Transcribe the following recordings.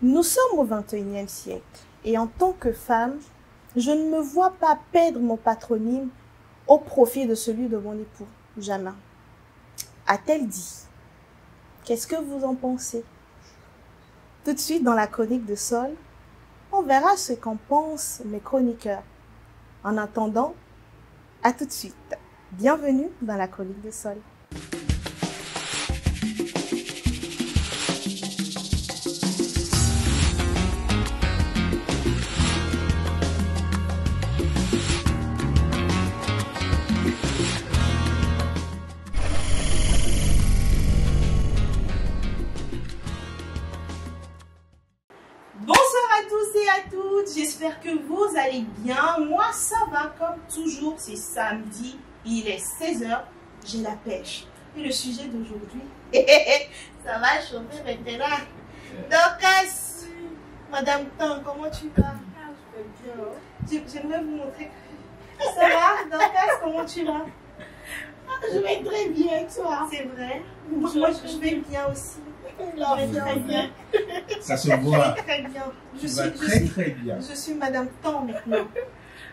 Nous sommes au XXIe siècle et en tant que femme, je ne me vois pas perdre mon patronyme au profit de celui de mon époux. Jamais. A-t-elle dit? Qu'est-ce que vous en pensez? Tout de suite dans la chronique de Sol, on verra ce qu'en pensent mes chroniqueurs. En attendant, à tout de suite. Bienvenue dans la chronique de Sol. J'espère que vous allez bien. Moi, ça va comme toujours. C'est samedi, il est 16h, j'ai la pêche. Et le sujet d'aujourd'hui, ça va chauffer maintenant. Dorcas, Madame Tang, comment tu vas? Je vais bien. J'aimerais vous montrer. Ça va, Dorcas, comment tu vas? Je vais très bien, toi. C'est vrai. Moi, je vais bien aussi. Très bien. Ça se voit. Très bien. Très bien. Je suis Madame Tang maintenant.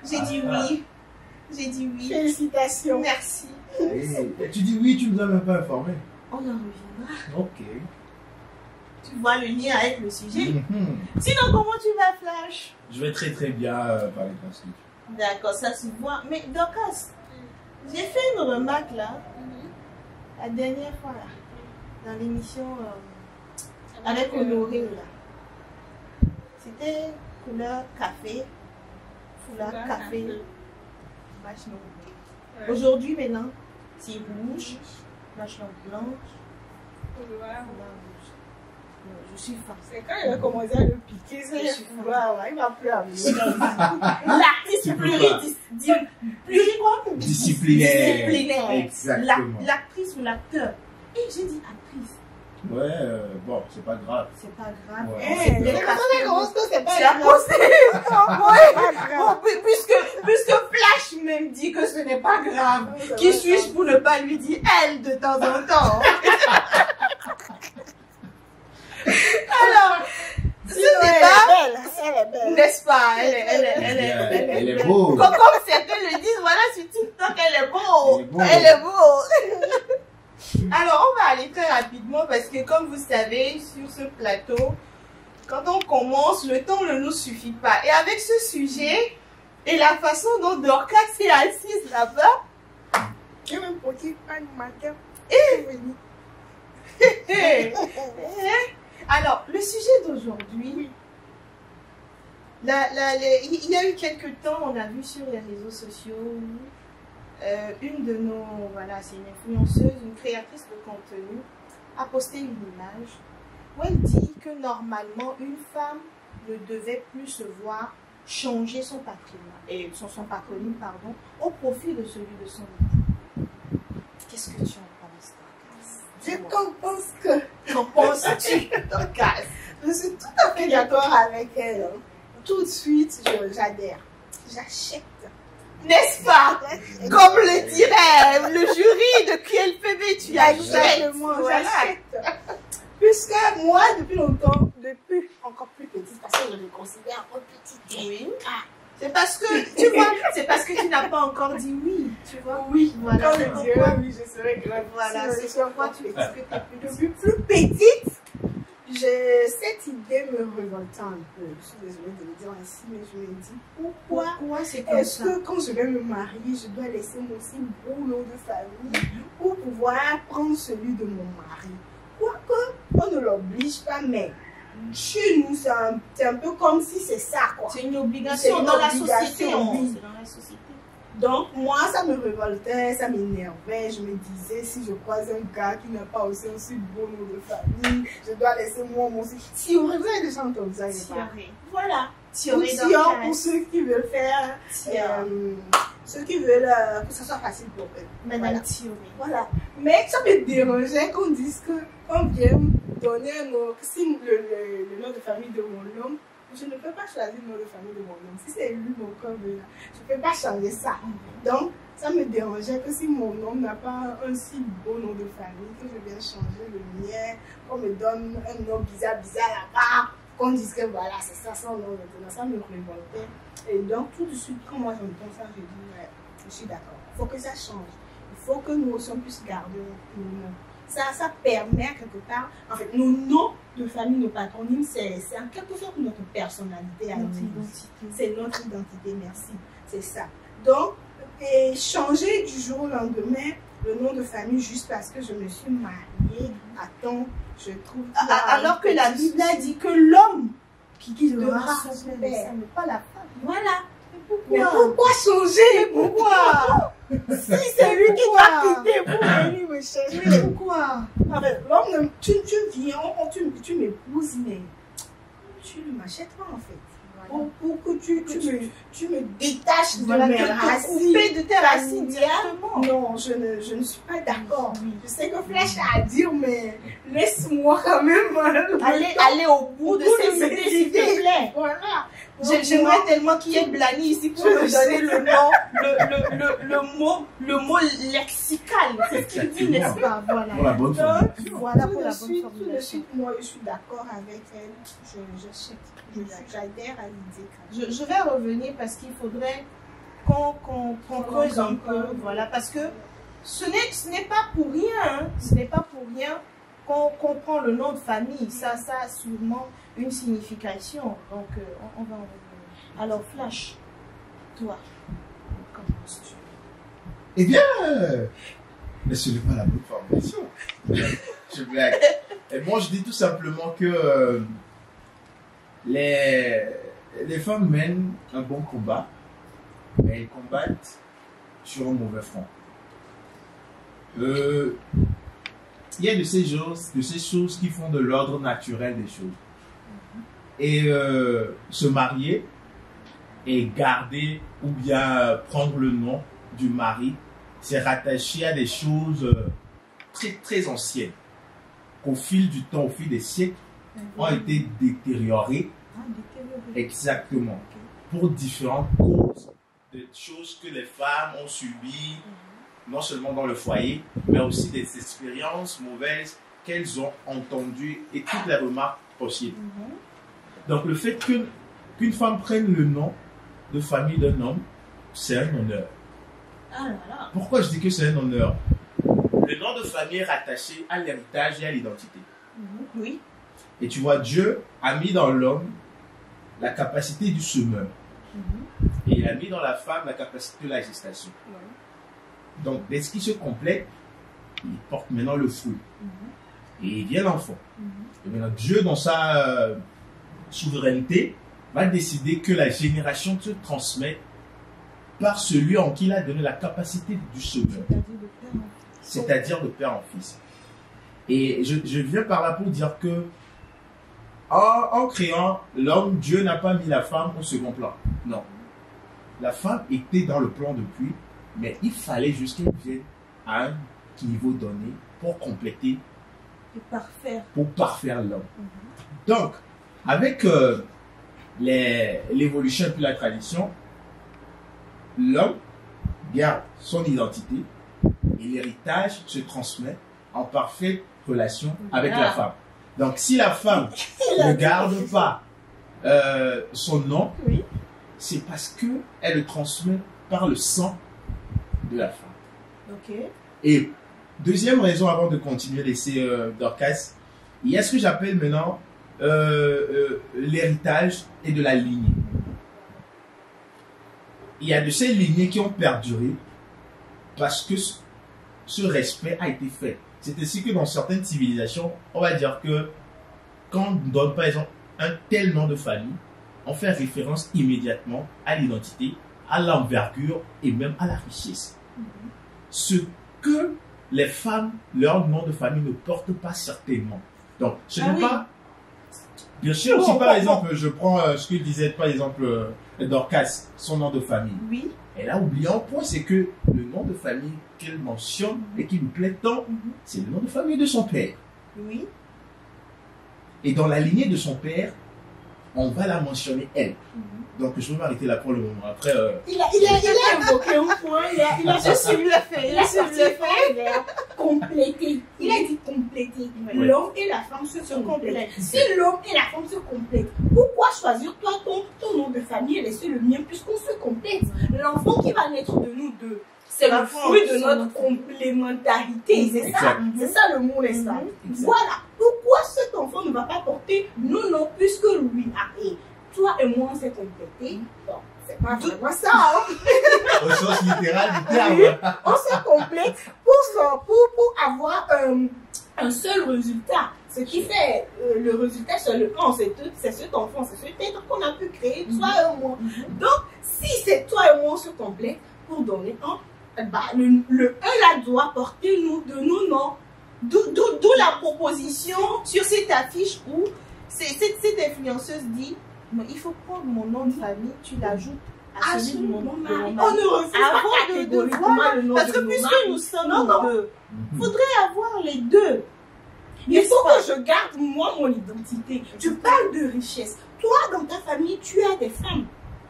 J'ai dit oui. J'ai dit oui. Félicitations. Merci. Et tu dis oui, tu ne nous as même pas informé. On en reviendra. Ok. Tu vois le lien avec le sujet. Sinon, comment tu vas, Flash? Je vais très bien par les principes. D'accord, ça se voit. Mais Dorcas, j'ai fait une remarque là, la dernière fois là, dans l'émission avec Honoré là. C'était couleur café, foulard café, vache noire. Aujourd'hui maintenant, c'est rouge, vache noire blanche, foulard rouge. Je suis fan. C'est quand il a commencé à le piquer, c'est foulard, il va plus amener. L'artiste disciplinaire. Exactement. L'actrice ou l'acteur. Et j'ai dit actrice. Ouais, bon, c'est pas grave. C'est pas grave. Ouais. C'est pas Tu as posté. Bon, puisque Flash même dit que ce n'est pas grave, qui suis-je pour ne pas lui dire elle de temps en temps? Alors, ce débat, elle est belle. n'est-ce pas? Elle est beau. Comme certains le disent, voilà, sur TikTok, elle est beau. Elle est beau. Alors, on va aller très rapidement parce que, comme vous savez, sur ce plateau, quand on commence, le temps ne nous suffit pas. Et avec ce sujet et la façon dont Dorcas est assise là-bas, J'ai même petit animateur. Alors, le sujet d'aujourd'hui, il y a eu quelques temps, on a vu sur les réseaux sociaux, une de nos, voilà, c'est une influenceuse, une créatrice de contenu, a posté une image où elle dit que normalement, une femme ne devait plus se voir changer son patronyme, son patronyme, pardon, au profit de celui de son époux. Qu'est-ce que tu en penses, Dorcas? Je pense que. Qu'en penses-tu, Dorcas? Je suis tout à fait d'accord avec elle. Tout de suite, j'adhère. J'achète. N'est-ce pas? Comme le dirait le jury de QLPB, tu achètes. Exactement, Voilà. j'achète. Puisque moi, depuis longtemps, depuis encore plus petite, parce que je me considère encore petite. Oui. C'est parce que, tu vois, c'est parce que tu n'as pas encore dit oui, tu vois. Oui, Voilà. quand je dirais oui, je serais grave. Voilà, Si je c'est suis pourquoi encore tu dis que tu es Depuis plus petite, cette idée me révolte un peu. Je suis désolée de le dire ainsi, mais je me dis pourquoi c'est comme est-ce ça? que quand je vais me marier, je dois laisser mon si beau nom de famille pour pouvoir prendre celui de mon mari? Quoique, on ne l'oblige pas, mais chez nous, c'est un peu comme si c'est ça, quoi. C'est une obligation dans la société. C'est dans la société. Donc, moi, ça me révoltait, ça m'énervait. Je me disais, si je croise un gars qui n'a pas aussi un si beau nom de famille, je dois laisser moi mon aussi. Si vous avez déjà entendu ça, voilà. Ou pour ceux qui veulent faire, ceux qui veulent que ça soit facile pour eux. Madame Thierry. Voilà. Mais ça me dérangeait qu'on dise qu'on vient donner un nom, si le nom de famille de mon homme, je ne peux pas choisir le nom de famille de mon homme. Si c'est lui mon corps de là, je ne peux pas changer ça. Donc, ça me dérangeait que si mon homme n'a pas un si beau nom de famille, que je viens changer le mien, qu'on me donne un nom bizarre là-bas, qu'on dise que voilà, c'est ça son nom maintenant, ça me révoltait. Et donc, tout de suite, quand moi j'entends ça, je dis, ouais, je suis d'accord. Il faut que ça change. Il faut que nous aussi on puisse garder nos noms. Ça permet quelque part, en fait, nos noms de famille, nos patronymes, c'est en quelque sorte notre personnalité à nous. C'est notre identité, merci. C'est ça. Donc, et changer du jour au lendemain le nom de famille juste parce que je me suis mariée, attends, je trouve. Alors que la Bible a dit que l'homme qui devra son père, mais pas la femme. Voilà. Pourquoi? Mais pourquoi changer? Pourquoi? Si c'est lui qui t'a quitté pour venir me chercher. Pourquoi? L'homme, tu viens, tu m'épouses, mais tu ne m'achètes pas en fait. Voilà. Pour que tu me détaches de mes racines. De tes racines directement. Non, je ne suis pas d'accord. Oui. Je sais que Flèche a à dire, mais laisse-moi quand même aller au bout de ces idées, s'il te plaît. Voilà. J'aimerais tellement qu'il y ait Blani ici pour me donner le mot lexical. C'est ce qu'il dit, n'est-ce pas? Voilà. Pour la bonne formulation. Voilà pour la bonne formulation. Tout de suite, moi, je suis d'accord avec elle. J'adhère à l'idée. Je vais revenir parce qu'il faudrait qu'on creuse un peu. Voilà, parce que ce n'est pas pour rien. Hein. Ce n'est pas pour rien qu'on prend le nom de famille. Ça a sûrement une signification. Donc, on va en revenir. Alors, Flash, toi, comment penses-tu? Eh bien, mais ce n'est pas la bonne formulation. Je blague. Et moi, je dis tout simplement que les femmes mènent un bon combat, mais elles combattent sur un mauvais front. Il y a de ces choses qui font de l'ordre naturel des choses. Et se marier et garder ou bien prendre le nom du mari, c'est rattaché à des choses très très anciennes, qu'au fil du temps, au fil des siècles, ont été détériorées. Exactement. Pour différentes causes, des choses que les femmes ont subies, non seulement dans le foyer, mais aussi des expériences mauvaises qu'elles ont entendues et toutes les remarques possibles. Donc le fait qu'une femme prenne le nom de famille d'un homme, c'est un honneur. Pourquoi je dis que c'est un honneur? Le nom de famille est rattaché à l'héritage et à l'identité. Oui. Et tu vois, Dieu a mis dans l'homme la capacité du semeur. Et il a mis dans la femme la capacité de la gestation. Donc, dès ce qui se complète, il porte maintenant le fruit. Et il vient l'enfant. Et maintenant, Dieu, dans sa souveraineté, va décider que la génération se transmet par celui en qui il a donné la capacité du semeur. C'est-à-dire de père en fils. Et je viens par là pour dire que en créant l'homme, Dieu n'a pas mis la femme au second plan. Non. La femme était dans le plan depuis, mais il fallait juste qu'elle vienne à un niveau donné pour compléter, pour parfaire l'homme. Donc, avec l'évolution et puis la tradition, l'homme garde son identité et l'héritage se transmet en parfaite relation avec la femme. Donc, si la femme ne garde pas son nom, c'est parce qu'elle le transmet par le sang de la femme. Et deuxième raison, avant de continuer, laisser Dorcas, il y a ce que j'appelle maintenant l'héritage et de la lignée. Il y a de ces lignées qui ont perduré parce que ce respect a été fait. C'est ainsi que dans certaines civilisations, on va dire que quand on donne par exemple un tel nom de famille, on fait référence immédiatement à l'identité, à l'envergure et même à la richesse. Ce que les femmes, leur nom de famille ne portent pas certainement. Donc, ce n'est pas... Bien sûr, si par exemple, je prends ce que disait par exemple Dorcas, son nom de famille. Oui. Elle a oublié un point, c'est que le nom de famille qu'elle mentionne et qui lui plaît tant, c'est le nom de famille de son père. Oui. Et dans la lignée de son père, on va la mentionner elle. Donc je vais m'arrêter là pour le moment. Après, il a évoqué un point, il a je suis le fait. compléter. Il a dit compléter. Oui. L'homme et la femme se complètent. complètent. Si l'homme et la femme se complètent, pourquoi choisir toi ton nom de famille et laisser le mien puisqu'on se complète? L'enfant qui va naître de nous deux, c'est le fruit de notre complémentarité. C'est ça, Exact. c'est ça le mot, n'est-ce pas? Exact. Voilà. Pourquoi cet enfant ne va pas porter nos noms puisque lui a et toi et moi on s'est complétés? Bon, c'est pas vraiment ça, hein? Au sens littéral du terme. On se complète pour avoir un seul résultat. Ce qui fait le résultat sur le plan, c'est cet enfant, c'est cet être qu'on a pu créer, toi et moi. Donc, si c'est toi et moi, on se complète pour donner un, bah, le 1 là doit porter de nos noms. D'où la proposition sur cette affiche où cette influenceuse dit il faut prendre mon nom de famille, tu l'ajoutes à celui de mon nom. On ne refuse pas catégoriquement le nom parce de que nos puisque maris. nous sommes Non. deux, faudrait avoir les deux. Il faut que je garde moi mon identité. Tu parles de richesse. Toi, dans ta famille, tu as des femmes.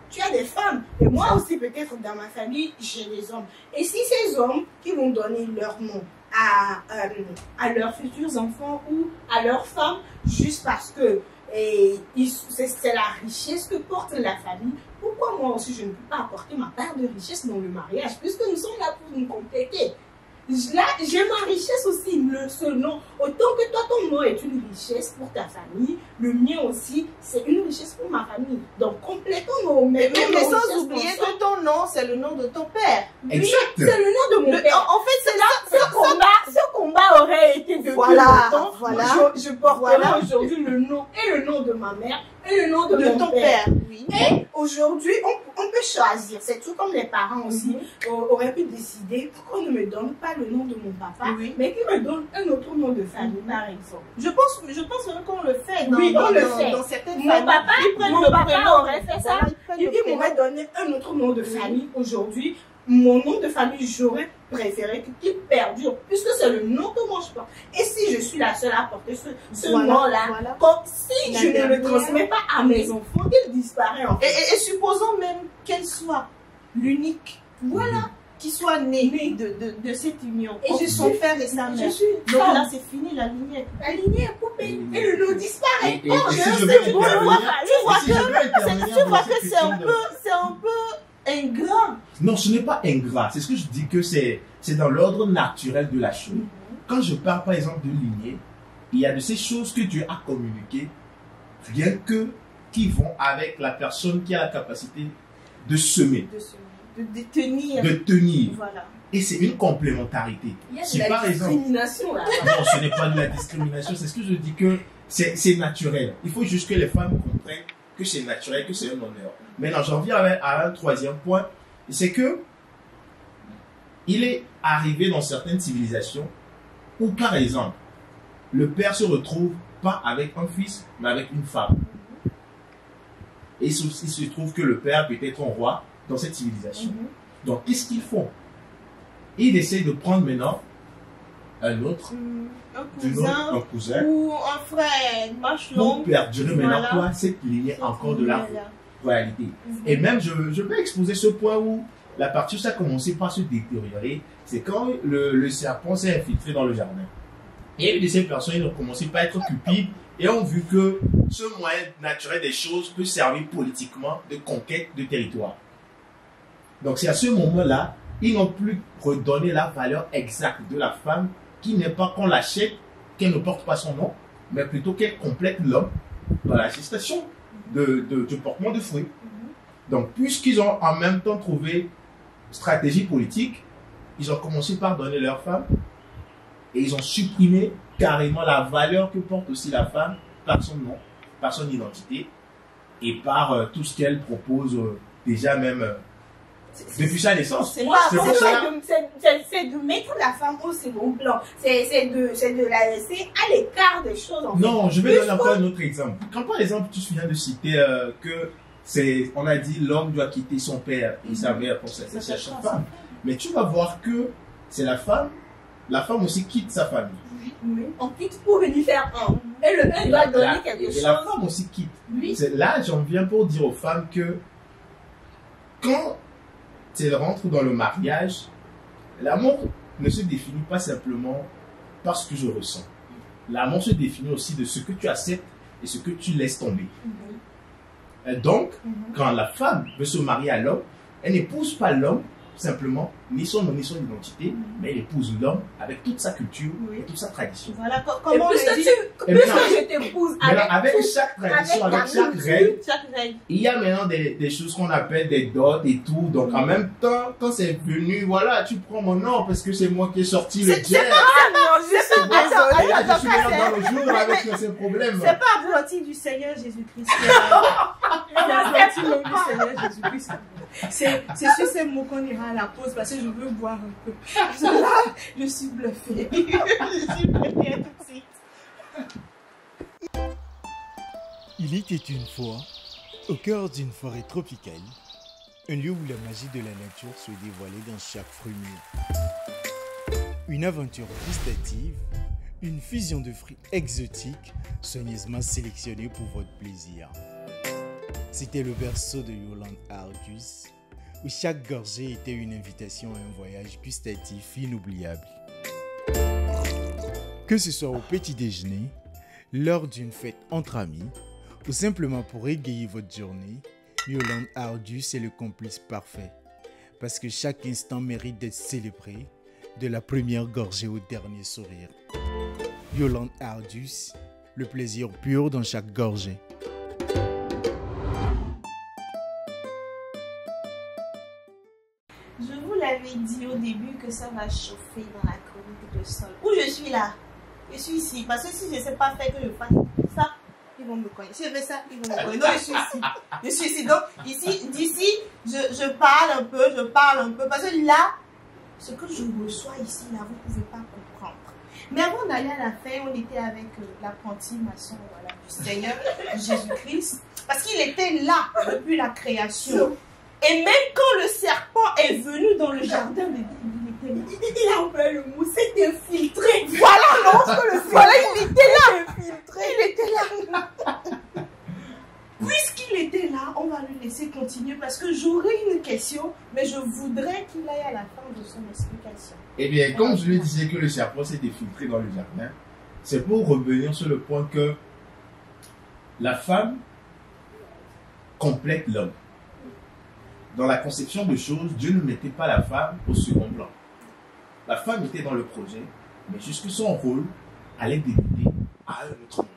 Tu as des femmes. Et moi aussi, peut-être dans ma famille, j'ai des hommes. Et si ces hommes qui vont donner leur nom à leurs futurs enfants ou à leurs femmes, juste parce que c'est la richesse que porte la famille, pourquoi moi aussi je ne peux pas apporter ma part de richesse dans le mariage, puisque nous sommes là pour nous compléter? Là, j'ai ma richesse aussi, ce nom. Autant que toi, ton nom est une richesse pour ta famille, le mien aussi, c'est une richesse pour ma famille. Donc, complétons nos Mais sans oublier que ton nom, c'est le nom de ton père. Exact. C'est le nom de mon père. En fait, c'est là. Ce combat aurait été depuis longtemps. Voilà. Je porterai aujourd'hui le nom et le nom de ma mère et le nom de mon ton père. père. Oui. Et aujourd'hui, on peut choisir. C'est tout comme les parents aussi auraient pu décider pourquoi on ne me donne pas le nom de mon papa, mais qui me donne un autre nom de famille, par exemple. Je pense même qu'on le fait dans certaines Mon familles. papa, Ils prennent mon le papa prénom. aurait fait ça. Voilà, ils prennent le Il prénom. m'aurait donné un autre nom de famille aujourd'hui. Mon nom de famille, j'aurais préféré qu'il perdure, puisque c'est le nom que moi je porte. Et si je suis la seule à porter ce nom-là, comme si je ne le transmets pas à mes enfants, qu'il disparaît en fait. Et supposons même qu'elle soit l'unique, Voilà. qui soit née de cette union. Et entre je son suis- père et sa Je mère. suis Donc femme. là, c'est fini la lignée. La lignée est coupée et le nom disparaît. Et Oh, si je je sais, veux bon, intervenir- voilà. Tu vois que c'est un peu... peu ingrat. Non, ce n'est pas ingrat. C'est ce que je dis que c'est dans l'ordre naturel de la chose. Quand je parle par exemple de lignée, il y a de ces choses que Dieu a communiquées, rien que qui vont avec la personne qui a la capacité de semer, De tenir. de tenir. Voilà. Et c'est une complémentarité. Il y a Si de la par exemple, discrimination là. non, ce n'est pas de la discrimination, c'est ce que je dis que c'est naturel. Il faut juste que les femmes comprennent que c'est naturel, que c'est un honneur. Maintenant, j'en viens à un troisième point, c'est que il est arrivé dans certaines civilisations où, par exemple, le père se retrouve pas avec un fils, mais avec une femme. Et il se trouve que le père peut être un roi dans cette civilisation. Donc, qu'est-ce qu'ils font? Ils essaient de prendre maintenant un autre, Un un cousin, ou un frère, marche pour longue. perdurer maintenant Voilà. quoi, cette lignée encore de la Voilà. réalité. Et même, je peux exposer ce point où la partie où ça a commencé par se détériorer, c'est quand le serpent s'est infiltré dans le jardin. Et une de ces personnes, ils ont commencé par être cupides et ont vu que ce moyen naturel des choses peut servir politiquement de conquête de territoire. Donc c'est à ce moment-là, ils n'ont plus redonné la valeur exacte de la femme qui n'est pas qu'on l'achète, qu'elle ne porte pas son nom, mais plutôt qu'elle complète l'homme dans la gestation du portement de fruits. Donc, puisqu'ils ont en même temps trouvé stratégie politique, ils ont commencé par donner leur femme et ils ont supprimé carrément la valeur que porte aussi la femme par son nom, par son identité et par tout ce qu'elle propose déjà même depuis sa naissance. C'est C'est pour ça. C'est de mettre la femme au second plan. C'est de la laisser à l'écart des choses. En fait. Non, je vais donner encore un autre exemple. Quand par exemple tu viens de citer que on a dit l'homme doit quitter son père et sa mère pour s'attacher à sa femme. Mais tu vas voir que c'est la femme aussi quitte sa famille. Oui. On quitte pour venir faire un. Et le un doit donner quelque chose. Et la femme aussi quitte. Oui. Là, j'en viens pour dire aux femmes que quand elles rentrent dans le mariage, l'amour ne se définit pas simplement par ce que je ressens. L'amour se définit aussi de ce que tu acceptes et ce que tu laisses tomber. Donc, quand la femme veut se marier à l'homme, elle n'épouse pas l'homme simplement, ni son nom, ni son identité, mais elle épouse l'homme avec toute sa culture et toute sa tradition. Voilà, comment plus que je t'épouse avec chaque tradition, avec chaque règle, il y a maintenant des choses qu'on appelle des dots et tout. Donc en même temps, quand c'est venu, voilà, tu prends mon nom parce que c'est moi qui ai sorti le jet. C'est pas je suis maintenant dans le jour avec ces problèmes. C'est pas la volonté du Seigneur Jésus-Christ. C'est la volonté du Seigneur Jésus-Christ. C'est sur ces mots qu'on ira à la pause parce que je veux boire un peu. Là, je suis bluffée. Je suis bluffée tout de suite. Il était une fois, au cœur d'une forêt tropicale, un lieu où la magie de la nature se dévoilait dans chaque fruit mûr. Une aventure gustative, une fusion de fruits exotiques soigneusement sélectionnés pour votre plaisir. C'était le berceau de Yolande Argus, où chaque gorgée était une invitation à un voyage gustatif inoubliable. Que ce soit au petit déjeuner, lors d'une fête entre amis, ou simplement pour égayer votre journée, Yolande Argus est le complice parfait. Parce que chaque instant mérite d'être célébré, de la première gorgée au dernier sourire. Yolande Argus, le plaisir pur dans chaque gorgée. Je vous l'avais dit au début que ça va chauffer dans la chronique de Sol. Où je suis là? Je suis ici. Parce que si je ne sais pas faire que je fasse ça, ils vont me connaître. Si je fais ça, ils vont me connaître. Donc je suis ici. Je suis ici. Donc ici, d'ici, je parle un peu. Parce que là, ce que je reçois ici, là, vous ne pouvez pas comprendre. Mais avant d'aller à la fin, on était avec l'apprenti maçon du Seigneur Jésus-Christ. Parce qu'il était là depuis la création. Et même quand le serpent est venu dans le jardin de Dieu, il était là. Il a employé le mot, c'est infiltré. Voilà, lorsque le serpent, il était là. Infiltré, il était là. Puisqu'il était là, on va le laisser continuer parce que j'aurais une question, mais je voudrais qu'il aille à la fin de son explication. Eh bien, comme je lui disais que le serpent s'est infiltré dans le jardin, c'est pour revenir sur le point que la femme complète l'homme. Dans la conception de choses, Dieu ne mettait pas la femme au second plan. La femme était dans le projet, mais jusque son rôle allait débuter à un autre moment.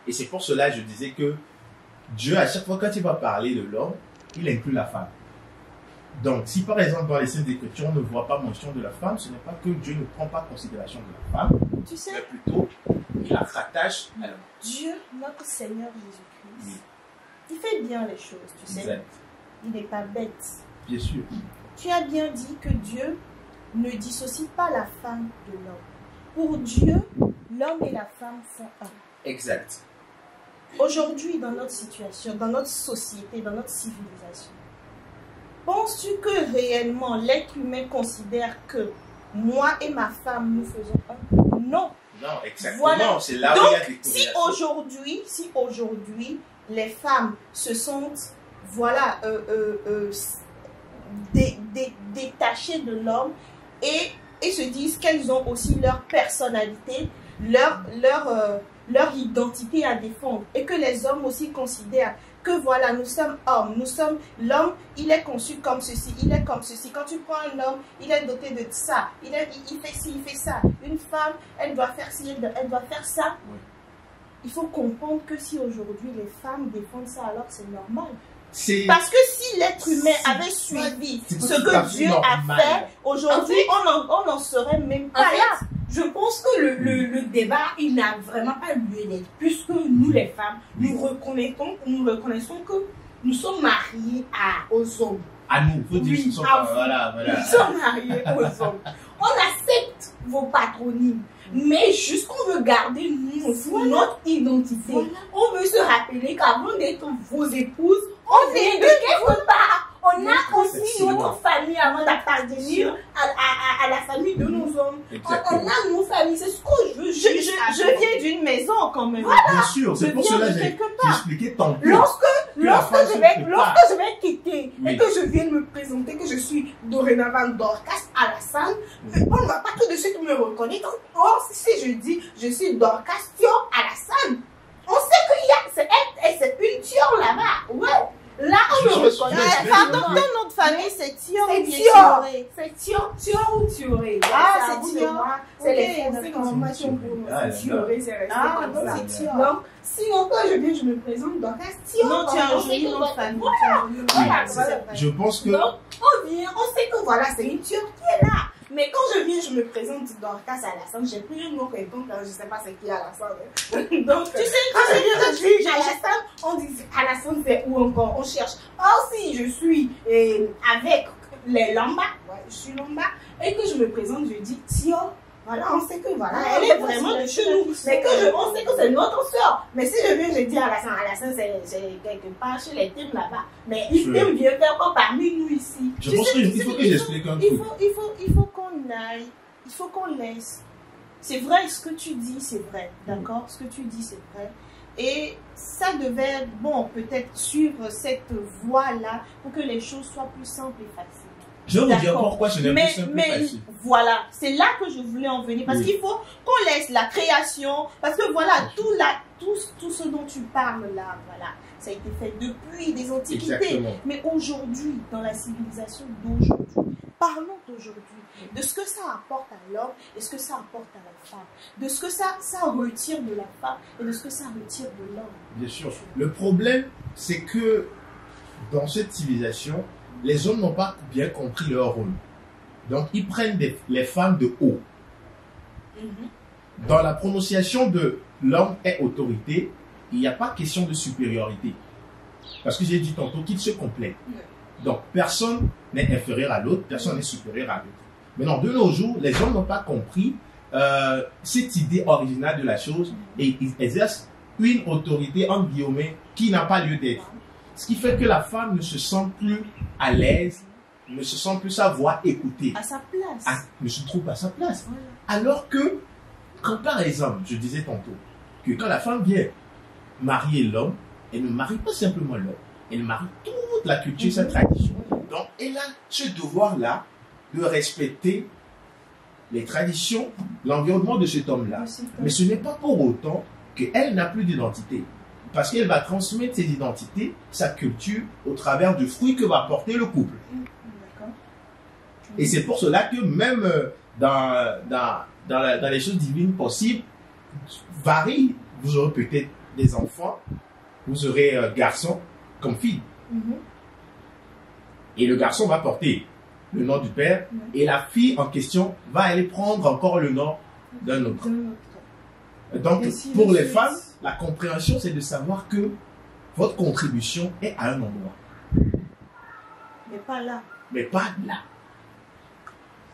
Et c'est pour cela que je disais que Dieu, à chaque fois quand il va parler de l'homme, il inclut la femme. Donc, si par exemple dans les Saintes Écritures, on ne voit pas mention de la femme, ce n'est pas que Dieu ne prend pas considération de la femme, tu sais, mais plutôt il la rattache à l'homme. Dieu, notre Seigneur Jésus-Christ, Oui. il fait bien les choses, tu sais. Exact. Il n'est pas bête. Bien sûr. Tu as bien dit que Dieu ne dissocie pas la femme de l'homme. Pour Dieu, l'homme et la femme sont un. Exact. Aujourd'hui, dans notre situation, dans notre société, dans notre civilisation, penses-tu que réellement l'être humain considère que moi et ma femme, nous faisons un? Non. Non, exactement. Voilà. C'est là où donc, il y a des si aujourd'hui, les femmes se sentent, voilà, détachées de l'homme et se disent qu'elles ont aussi leur personnalité, leur identité à défendre, et que les hommes aussi considèrent que voilà, nous sommes hommes, l'homme, il est conçu comme ceci, il est comme ceci. Quand tu prends un homme, il est doté de ça, il fait ci, il fait ça. Une femme, elle doit faire ci, elle doit faire ça. Oui. Il faut comprendre que si aujourd'hui les femmes défendent ça, alors c'est normal. Parce que si l'être humain avait suivi ce que Dieu a fait, aujourd'hui, on n'en serait même pas là. Je pense que le débat, il n'a vraiment pas lieu d'être. Puisque nous, les femmes, nous reconnaissons que nous sommes mariés aux hommes. À nous, faut dire qu'ils sont voilà. Nous sommes mariés aux hommes. On accepte vos patronymes. Mais juste qu'on veut garder notre identité. Voilà. On veut se rappeler qu'avant d'être vos épouses, on vient de quelque part. On a aussi notre famille avant d'appartenir à la famille de nos hommes. On a nos familles, c'est ce que je veux. Je viens d'une maison quand même. Voilà. Bien sûr, c'est pour cela que j'ai expliqué tantôt. Lorsque je vais quitter et que je viens me présenter présenter que je suis dorénavant Dorcas Alassane, on ne va pas tout de suite me reconnaître. Or, si je dis je suis Dorcas Thior Alassane, on sait qu'il y a, c'est une Thior là-bas. Ouais. Là, on me reconnaît. Pardon, ton nom de famille, c'est Thior. C'est Thior. Thior ou Thioré. Ah, c'est Thior. C'est les Français normalement qui ont prononcé Thioré, c'est resté comme ça. C'est Thior. Donc, sinon, quand je viens, je me présente dans Thior. Non, tu as un joli nom de famille. Voilà. Je pense que... Donc, on vient, on sait que voilà, c'est une Thior qui est là. Mais quand je viens, je me présente Dorcas Alassane. J'ai pris un nom quelconque, je ne sais pas c'est qui Alassane. Donc, tu sais, quand je dis Alassane, on dit Alassane c'est où encore? On cherche. Or, si je suis avec les Lamba, ouais, je suis Lamba, et que je me présente, je dis Tio. Voilà, on sait que voilà, elle est vraiment de chez nous. Mais que on sait que c'est notre soeur. Mais si je viens, je dis Alassane, Alassane c'est quelque part chez les Tim là-bas. Mais il vient faire quoi parmi nous ici? Je pense qu'il faut que j'explique un truc. Il faut qu'on aille, il faut qu'on laisse. C'est vrai, ce que tu dis, c'est vrai. D'accord? Ce que tu dis, c'est vrai. Et ça devait, bon, peut-être suivre cette voie-là pour que les choses soient plus simples et faciles. Je vais vous dire pourquoi ce n'est plus simple et facile. Voilà, c'est là que je voulais en venir. Parce qu'il faut qu'on laisse la création. Parce que voilà, tout ce dont tu parles là, voilà, ça a été fait depuis des antiquités. Exactement. Mais aujourd'hui, dans la civilisation d'aujourd'hui, parlons d'aujourd'hui, de ce que ça apporte à l'homme et ce que ça apporte à la femme. De ce que ça retire de la femme et de ce que ça retire de l'homme. Bien sûr. Le problème, c'est que dans cette civilisation, les hommes n'ont pas bien compris leur rôle. Donc, ils prennent les femmes de haut. Dans la prononciation de l'homme est autorité, il n'y a pas question de supériorité. Parce que j'ai dit tantôt qu'ils se complètent. Donc, personne n'est inférieur à l'autre, personne n'est supérieur à l'autre. Maintenant, de nos jours, les hommes n'ont pas compris cette idée originale de la chose et ils exercent une autorité, entre guillemets, qui n'a pas lieu d'être. Ce qui fait que la femme ne se sent plus à l'aise, ne se sent plus sa voix écoutée. À sa place. Ne se trouve pas à sa place. Voilà. Alors que, quand par exemple, je disais tantôt, que quand la femme vient marier l'homme, elle ne marie pas simplement l'homme, elle marie toute la culture, sa tradition. Donc, elle a ce devoir-là de respecter les traditions, l'environnement de cet homme-là. Mais ce n'est pas pour autant qu'elle n'a plus d'identité. Parce qu'elle va transmettre ses identités, sa culture, au travers du fruit que va porter le couple. Et c'est pour cela que même dans les choses divines possibles, varie. Vous aurez peut-être des enfants, vous aurez garçon comme fille. Et le garçon va porter le nom du père, et la fille en question va aller prendre encore le nom d'un autre. Donc, pour les femmes, la compréhension, c'est de savoir que votre contribution est à un endroit. Mais pas là. Mais pas là.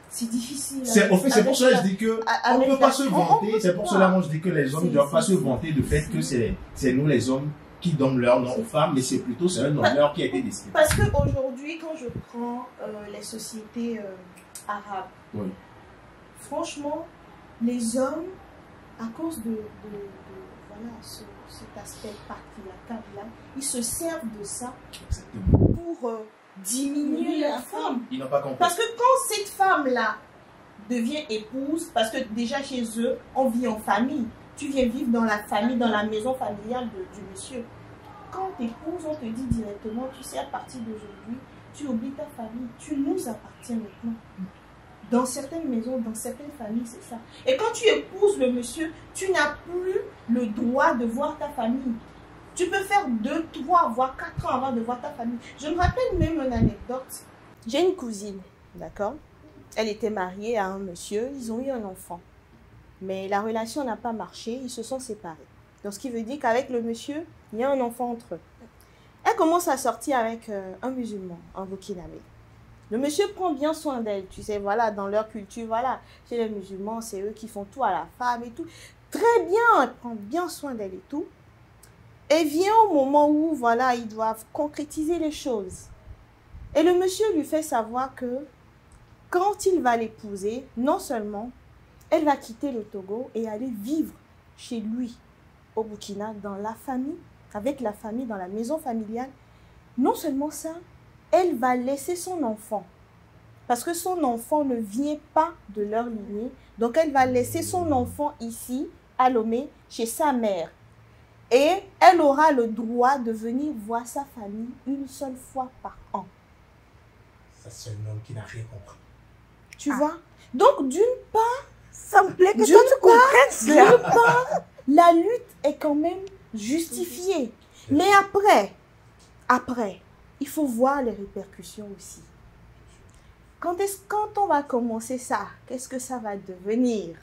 C'est difficile. C'est pour cela que je dis que on ne peut pas se vanter. C'est pour cela que je dis que les hommes ne doivent pas se vanter du fait que c'est nous les hommes qui donnent leur nom aux femmes, mais c'est plutôt un honneur qui a été décidé. Parce qu'aujourd'hui, quand je prends les sociétés arabes, franchement, les hommes, à cause de voilà, cet aspect patriarcal-là, ils se servent de ça pour diminuer la femme. Ils n'ont pas compris. Parce que quand cette femme-là devient épouse, parce que déjà chez eux, on vit en famille. Tu viens vivre dans la famille, dans la maison familiale du monsieur. Quand tu épouses, on te dit directement, tu sais, à partir d'aujourd'hui, tu oublies ta famille, tu nous appartiens maintenant. Dans certaines maisons, dans certaines familles, c'est ça. Et quand tu épouses le monsieur, tu n'as plus le droit de voir ta famille. Tu peux faire 2, 3, voire 4 ans avant de voir ta famille. Je me rappelle même une anecdote. J'ai une cousine, d'accord? Elle était mariée à un monsieur, ils ont eu un enfant. Mais la relation n'a pas marché, ils se sont séparés. Donc ce qui veut dire qu'avec le monsieur, il y a un enfant entre eux. Elle commence à sortir avec un musulman, un burkinabé. Le monsieur prend bien soin d'elle, tu sais, voilà, dans leur culture, voilà. Chez les musulmans, c'est eux qui font tout à la femme et tout. Très bien, elle prend bien soin d'elle et tout. Et vient au moment où, voilà, ils doivent concrétiser les choses. Et le monsieur lui fait savoir que quand il va l'épouser, non seulement elle va quitter le Togo et aller vivre chez lui au Burkina, dans la famille, avec la famille, dans la maison familiale. Non seulement ça, elle va laisser son enfant. Parce que son enfant ne vient pas de leur lignée. Donc, elle va laisser son enfant ici, à Lomé, chez sa mère. Et elle aura le droit de venir voir sa famille une seule fois par an. Ça, c'est un homme qui n'a rien compris. Tu vois? Donc, d'une part, ça me plaît que toi tu comprennes cela. D'une part, la lutte est quand même justifiée. Mais après, il faut voir les répercussions aussi. Quand on va commencer ça, qu'est-ce que ça va devenir?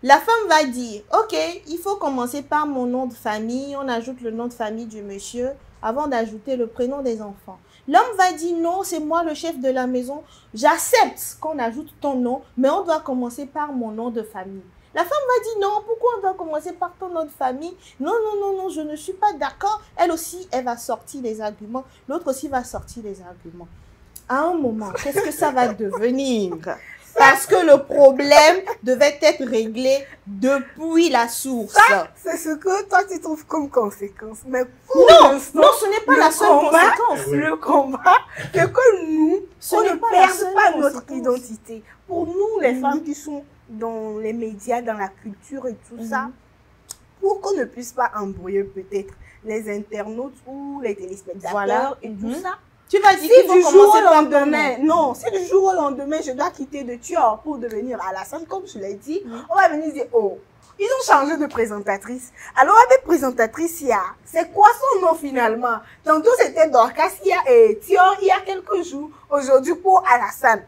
La femme va dire, ok, il faut commencer par mon nom de famille, on ajoute le nom de famille du monsieur avant d'ajouter le prénom des enfants. L'homme va dire, non, c'est moi le chef de la maison, j'accepte qu'on ajoute ton nom, mais on doit commencer par mon nom de famille. La femme va dire, non, pourquoi on doit commencer par ton nom de famille? Non, non, non, non, je ne suis pas d'accord. Elle aussi, elle va sortir les arguments, l'autre aussi va sortir les arguments. À un moment, qu'est-ce que ça va devenir? Parce que le problème devait être réglé depuis la source. C'est ce que toi tu trouves comme conséquence. Mais pour non, ce n'est pas la seule conséquence. Le combat, c'est que nous, on ne perde pas notre identité. Pour nous, les femmes qui sont dans les médias, dans la culture et tout ça, pour qu'on ne puisse pas embrouiller peut-être les internautes ou les téléspectateurs et tout ça. Tu vas dire qu'il faut commencer par lendemain. Non, si du jour au lendemain, je dois quitter de Thior pour devenir Alassane, comme je l'ai dit, on va venir dire, oh, ils ont changé de présentatrice. Alors, avec présentatrice, c'est quoi son nom finalement? Tantôt, c'était Dorcas et Thior il y a quelques jours. Aujourd'hui, pour Alassane.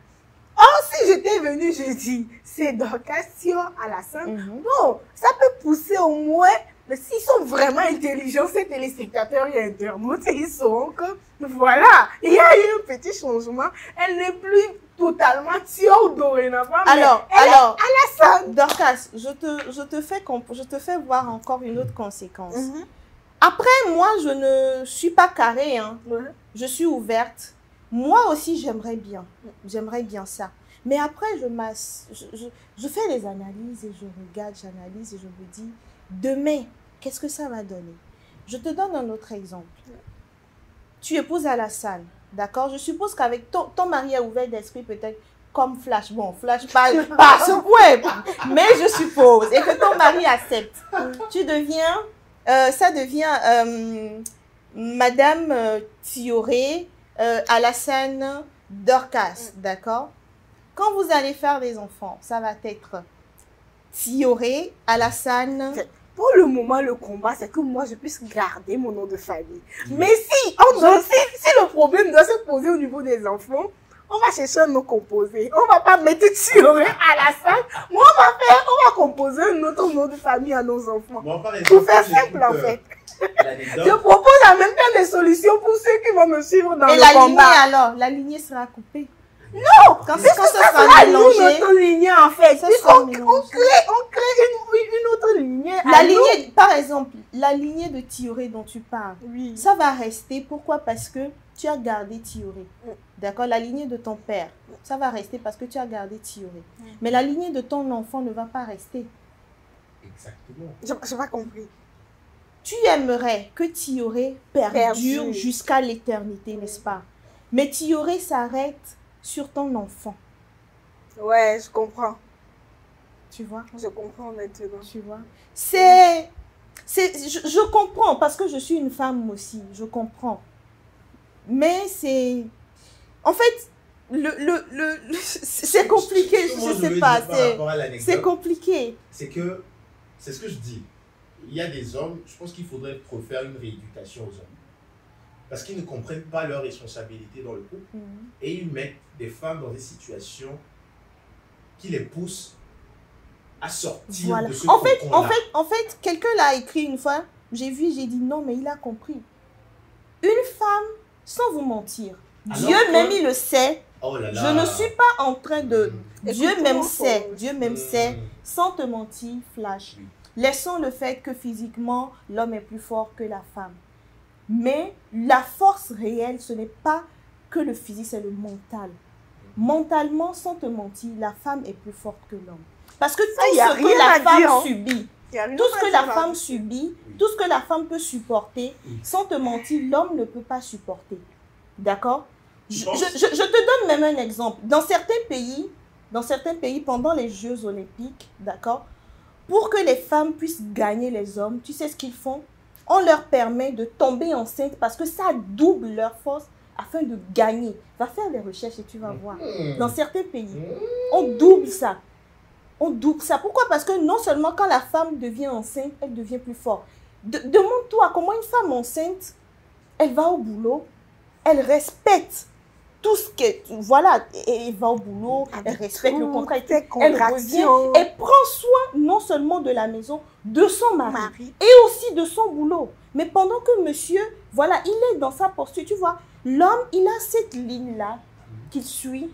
Or, si j'étais venue jeudi, c'est Dorcas, Thior, Alassane. Bon, ça peut pousser au moins. Mais s'ils sont vraiment intelligents, ces téléspectateurs et internautes, ils sauront que, voilà, il y a eu un petit changement. Elle n'est plus totalement Thior dorénavant. Alors, Alassane. Dorcas, je te fais voir encore une autre conséquence. Après, moi, je ne suis pas carrée, hein. Je suis ouverte. Moi aussi, j'aimerais bien ça. Mais après, je fais les analyses et je regarde, j'analyse et je me dis, demain, qu'est-ce que ça va donner? Je te donne un autre exemple. Tu épouses Alassane, d'accord? Je suppose qu'avec ton mari a ouvert d'esprit peut-être comme Flash. Bon, Flash pas à ce point, mais je suppose. Et que ton mari accepte. Tu deviens, ça devient Madame Thioré, Alassane Dorcas, d'accord? Quand vous allez faire des enfants, ça va être Thioré, Alassane. Pour le moment, le combat, c'est que moi, je puisse garder mon nom de famille. Mais si le problème doit se poser au niveau des enfants, on va chercher un nom composé. On va pas mettre Thioré à la salle. Moi, on va composer un autre nom de famille à nos enfants. Bon, par exemple, pour faire simple, en fait. Je propose en même temps des solutions pour ceux qui vont me suivre dans le combat. Et la lignée, alors? La lignée sera coupée. Non, quand ça sera mélangé, notre lignée en fait. On crée une autre lignée. La lignée, par exemple, la lignée de Thioré dont tu parles, ça va rester. Pourquoi? Parce que tu as gardé Thioré. D'accord? La lignée de ton père, ça va rester parce que tu as gardé Thioré. Mais la lignée de ton enfant ne va pas rester. Exactement. Je n'ai pas compris. Tu aimerais que Thioré perdure jusqu'à l'éternité, n'est-ce pas? Mais Thioré s'arrête sur ton enfant. Ouais, je comprends. Tu vois? Je comprends maintenant. Tu vois? Je comprends parce que je suis une femme aussi. Je comprends. Mais c'est... En fait, c'est compliqué. Je sais pas. C'est compliqué. C'est ce que je dis. Il y a des hommes, je pense qu'il faudrait refaire une rééducation aux hommes. Parce qu'ils ne comprennent pas leurs responsabilités dans le couple. Et ils mettent des femmes dans des situations qui les poussent à sortir de ce cocon-là. En fait, quelqu'un l'a écrit une fois. J'ai dit non, mais il a compris. Une femme, sans vous mentir, alors Dieu même il le sait. Oh là là. Je ne suis pas en train de... Dieu même sait, sans te mentir, Flash. Laissons le fait que physiquement, l'homme est plus fort que la femme. Mais la force réelle, ce n'est pas que le physique, c'est le mental. Mentalement, sans te mentir, la femme est plus forte que l'homme. Parce que tout ce que la femme subit, tout ce que la femme subit, tout ce que la femme peut supporter, sans te mentir, l'homme ne peut pas supporter. D'accord? Je te donne même un exemple. Dans certains pays, pendant les Jeux olympiques, d'accord, pour que les femmes puissent gagner les hommes, tu sais ce qu'ils font? On leur permet de tomber enceinte parce que ça double leur force afin de gagner. Va faire des recherches et tu vas voir. Dans certains pays, on double ça. On double ça. Pourquoi? Parce que non seulement quand la femme devient enceinte, elle devient plus forte. Demande-toi comment une femme enceinte, elle va au boulot, elle respecte tout ce que... Voilà, elle va au boulot, elle respecte le contrat, elle revient, elle prend soin non seulement de la maison, de son mari et aussi de son boulot. Mais pendant que monsieur, voilà, il est dans sa posture, tu vois, l'homme, il a cette ligne-là qu'il suit.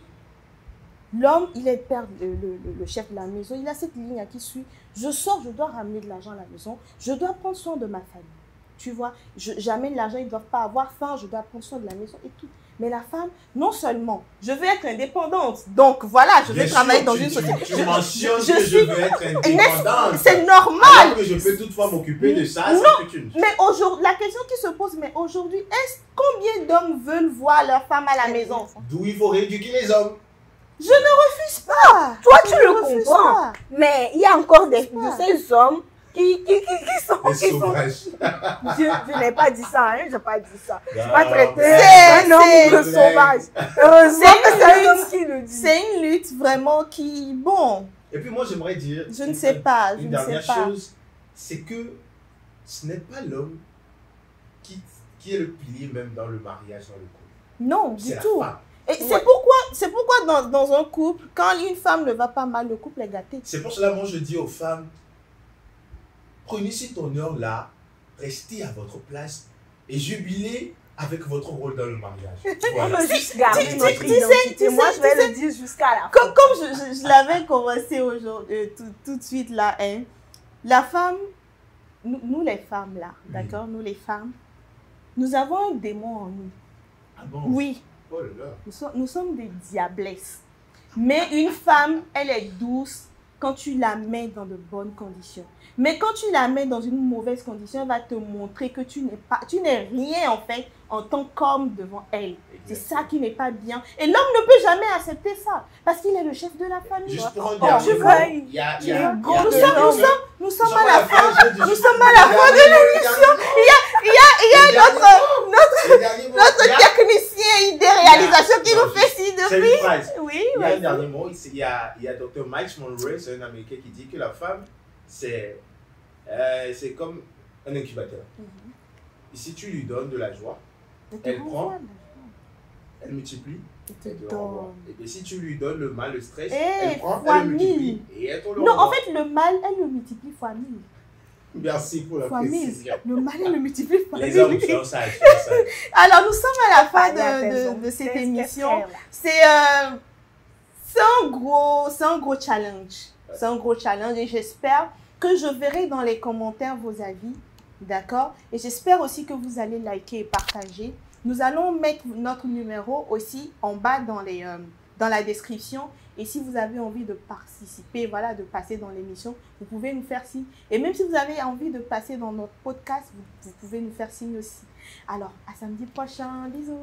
L'homme, il est le père, le chef de la maison, il a cette ligne qui suit. Je sors, je dois ramener de l'argent à la maison, je dois prendre soin de ma famille. Tu vois, j'amène l'argent, ils ne doivent pas avoir faim, je dois prendre soin de la maison et tout. Mais la femme, non seulement, je veux être indépendante, donc voilà, je vais travailler dans une société. Tu mentionnes que je veux être indépendante. C'est normal. Alors que je peux toutefois m'occuper de ça, c'est que tu... Mais aujourd'hui, la question qui se pose, mais aujourd'hui, combien d'hommes veulent voir leur femme à la maison? D'où il faut rééduquer les hommes. Je ne refuse pas. Toi, tu le comprends. Mais il y a encore de ces hommes qui sont sauvages. Je n'ai pas dit ça, hein, je n'ai pas dit ça. Je n'ai pas traité un homme de sauvage. Heureusement que c'est un homme qui le dit. C'est une lutte vraiment qui, bon. Et puis moi, j'aimerais dire... Je ne sais pas, une dernière chose, c'est que ce n'est pas l'homme qui est le pilier même dans le mariage, dans le couple. Non, du tout. Femme. Et c'est pourquoi dans un couple, quand une femme ne va pas mal, le couple est gâté. C'est pour cela, moi, je dis aux femmes, prenez cet honneur-là, restez à votre place et jubilez avec votre rôle dans le mariage. Voilà. On veut juste garder notre identité. Moi, je vais le dire jusqu'à la fin. Comme je l'avais commencé aujourd'hui, tout de suite là, hein. La femme, nous les femmes là, d'accord, nous les femmes, nous avons un démon en nous. Ah bon? Oui. Oh là là. Nous sommes des diablesses. Mais une femme, elle est douce quand tu la mets dans de bonnes conditions. Mais quand tu la mets dans une mauvaise condition, elle va te montrer que tu n'es rien en fait en tant qu'homme devant elle. C'est ça qui n'est pas bien. Et l'homme ne peut jamais accepter ça parce qu'il est le chef de la famille. Juste pour un dernier mot, nous sommes à la fin de l'émission. Il y a notre technicien idée réalisation qui nous fait ci depuis. C'est une phrase. Oui, il y a un dernier mot. Il y a Dr. Mike Monroe, c'est un Américain qui dit que la femme, c'est comme un incubateur. Et si tu lui donnes de la joie, elle prend, elle multiplie, elle te renvoie. Et bien si tu lui donnes le mal, le stress, elle prend, elle le multiplie et elle te le renvoie. Non, en fait, le mal, elle le multiplie fois 1000. Merci pour la précision. Le mal, elle le multiplie fois 1000. Les hommes sont sages. Alors, nous sommes à la fin de cette émission. C'est un gros challenge. C'est un gros challenge et j'espère que je verrai dans les commentaires vos avis, d'accord? Et j'espère aussi que vous allez liker et partager. Nous allons mettre notre numéro aussi en bas dans la description. Et si vous avez envie de participer, voilà, de passer dans l'émission, vous pouvez nous faire signe. Et même si vous avez envie de passer dans notre podcast, vous pouvez nous faire signe aussi. Alors, à samedi prochain. Bisous.